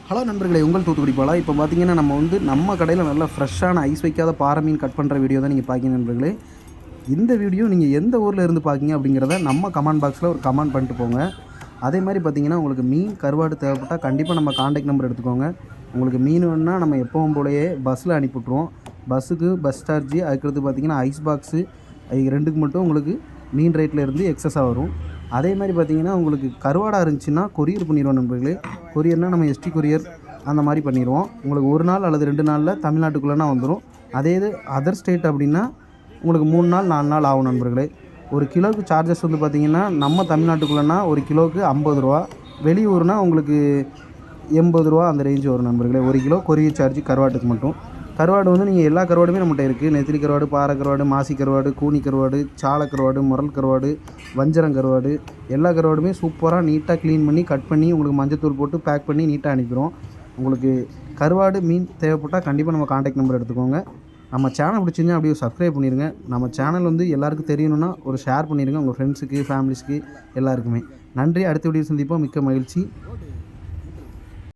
Hello நண்பர்களே, உங்கள் தூத்துக்குடி பாலா. இப்போ பார்த்தீங்கன்னா நம்ம கடையில் நல்லா ஃப்ரெஷ்ஷான ஐஸ் வைக்காத பாறை மீன் கட் பண்ணுற வீடியோ தான் நீங்கள் பார்க்கிங்க நண்பர்களே. இந்த வீடியோ நீங்கள் எந்த ஊரில் இருந்து பார்க்கிங்க அப்படிங்கிறத நம்ம கமெண்ட் பாக்ஸில் ஒரு கமெண்ட் பண்ணிட்டு போங்க. அதே மாதிரி பார்த்தீங்கன்னா உங்களுக்கு மீன் கருவாடு தேவைப்பட்டால் கண்டிப்பாக நம்ம காண்டாக்ட் நம்பர் எடுத்துக்கோங்க. உங்களுக்கு மீன் வேணுன்னா நம்ம எப்பவும் போலயே பஸ்ஸில் அனுப்பிவிட்ருவோம். பஸ்ஸுக்கு பஸ் சார்ஜு, அதுக்கடுத்து பார்த்தீங்கன்னா ஐஸ் பாக்ஸு, அது ரெண்டுக்கு மட்டும் உங்களுக்கு மீன் ரேட்டில் இருந்து எக்ஸஸாக வரும். அதே மாதிரி பார்த்தீங்கன்னா உங்களுக்கு கருவாடாக இருந்துச்சுன்னா கொரியர் பண்ணிடுவோம் நண்பர்களே. கொரியர்னால் நம்ம எஸ்டி கொரியர் அந்த மாதிரி பண்ணிடுவோம். உங்களுக்கு ஒரு நாள் அல்லது 2 நாளில் தமிழ்நாட்டுக்குள்ளேனா வந்துடும். அதே இது அதர் ஸ்டேட் அப்படின்னா உங்களுக்கு 3 நாள் 4 நாள் ஆகும் நண்பர்களே. ஒரு கிலோவுக்கு சார்ஜஸ் வந்து பார்த்திங்கன்னா நம்ம தமிழ்நாட்டுக்குள்ளேனா ஒரு கிலோவுக்கு 50 ரூபா, வெளியூர்னால் உங்களுக்கு 80 ரூபா அந்த ரேஞ்சு வரும் நண்பர்களே. 1 கிலோ கொரியர் சார்ஜ் கருவாட்டுக்கு மட்டும். கருவாடு வந்து நீங்கள் எல்லா கருவாடுமே நம்மகிட்ட இருக்குது. நெத்திலி கருவாடு, பாறை கருவாடு, மாசி கருவாடு, கூனி கருவாடு, சால கருவாடு, முரல் கருவாடு, வஞ்சரம் கருவாடு, எல்லா கருவாடுமே சூப்பராக நீட்டாக க்ளீன் பண்ணி கட் பண்ணி உங்களுக்கு மஞ்சத்தூள் போட்டு பேக் பண்ணி நீட்டாக அனுப்பிடுவோம். உங்களுக்கு கருவாடு மீன் தேவைப்பட்டால் கண்டிப்பாக நம்ம காண்டாக்ட் நம்பர் எடுத்துக்கோங்க. நம்ம சேனல் பிடிச்சிருந்தா அப்படியே சப்ஸ்கிரைப் பண்ணிடுங்க. நம்ம சேனல் வந்து எல்லாருக்கும் தெரியணும்னா ஒரு ஷேர் பண்ணிடுங்க உங்கள் ஃப்ரெண்ட்ஸுக்கு, ஃபேமிலிஸ்க்கு எல்லாருக்குமே. நன்றி. அடுத்த வீடியோ சந்திப்போம். மிக்க மகிழ்ச்சி.